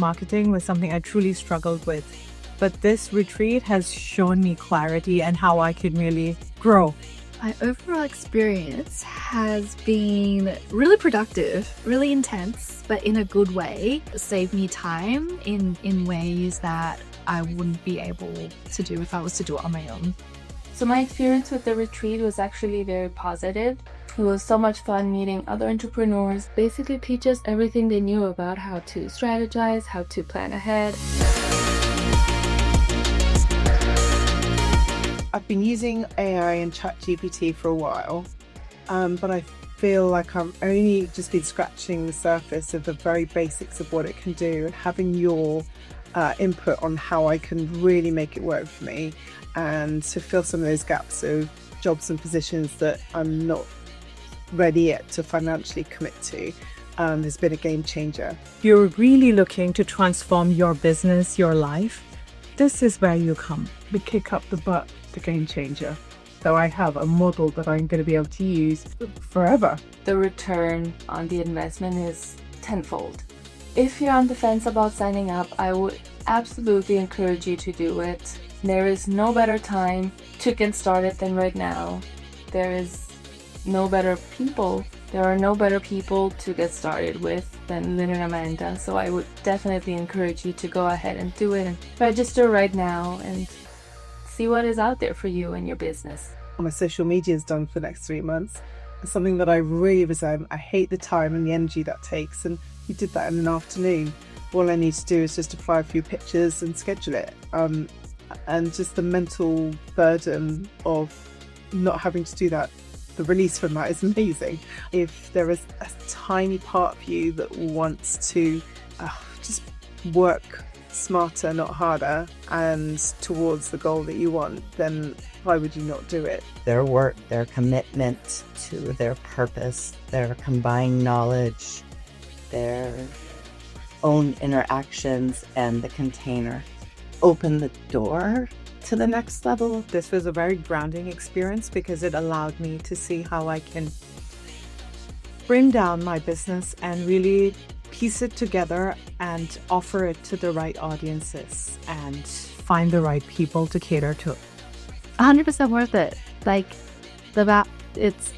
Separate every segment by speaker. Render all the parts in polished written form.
Speaker 1: marketing was something I truly struggled with. But this retreat has shown me clarity and how I can really grow.
Speaker 2: My overall experience has been really productive, really intense, but in a good way. It saved me time in ways that I wouldn't be able to do if I was to do it on my own.
Speaker 3: So my experience with the retreat was actually very positive. It was so much fun meeting other entrepreneurs. Basically teach us everything they knew about how to strategize, how to plan ahead.
Speaker 4: I've been using AI and ChatGPT for a while, but I feel like I've only just been scratching the surface of the very basics of what it can do, and having your input on how I can really make it work for me and to fill some of those gaps of jobs and positions that I'm not ready yet to financially commit to has been a game changer.
Speaker 1: If you're really looking to transform your business, your life, this is where you come.
Speaker 4: We kick up the butt, the game changer. So I have a model that I'm going to be able to use forever.
Speaker 3: The return on the investment is tenfold. If you're on the fence about signing up, I would absolutely encourage you to do it. There is no better time to get started than right now. There are no better people to get started with than Lynn and Amanda. So I would definitely encourage you to go ahead and do it and register right now and see what is out there for you and your business.
Speaker 4: My social media is done for the next 3 months. It's something that I really resent. I hate the time and the energy that takes, and you did that in an afternoon. All I need to do is just apply a few pictures and schedule it. And just the mental burden of not having to do that, the release from that is amazing. If there is a tiny part of you that wants to just work smarter, not harder, and towards the goal that you want, then why would you not do it?
Speaker 5: Their work, their commitment to their purpose, their combined knowledge, their own interactions, and the container open the door to the next level.
Speaker 1: This was a very grounding experience because it allowed me to see how I can bring down my business and really piece it together and offer it to the right audiences and find the right people to cater to.
Speaker 2: 100% worth it. It's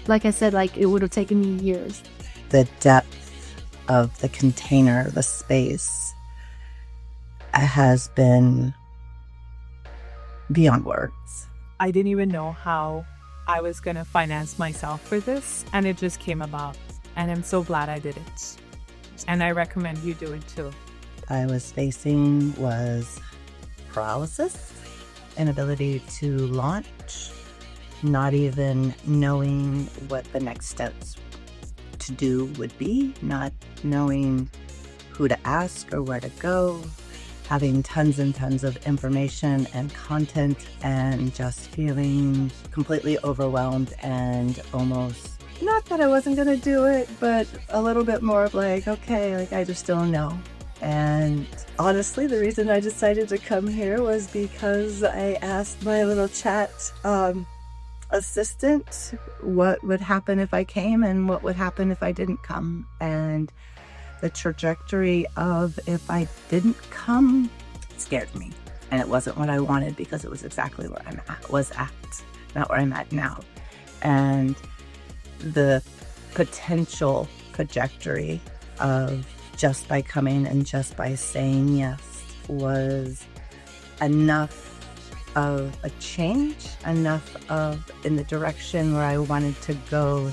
Speaker 2: like I said, it would have taken me years.
Speaker 5: The depth of the container, the space, has been beyond words.
Speaker 1: I didn't even know how I was going to finance myself for this, and it just came about. And I'm so glad I did it. And I recommend you do it too.
Speaker 5: I was facing was paralysis, inability to launch, not even knowing what the next steps to do would be, not knowing who to ask or where to go, having tons and tons of information and content and just feeling completely overwhelmed and almost, not that I wasn't going to do it, but a little bit more of okay, I just don't know. And honestly, the reason I decided to come here was because I asked my little chat assistant what would happen if I came and what would happen if I didn't come. And the trajectory of if I didn't come scared me. And it wasn't what I wanted because it was exactly where not where I'm at now. And the potential trajectory of just by coming and just by saying yes was enough of a change, enough of in the direction where I wanted to go.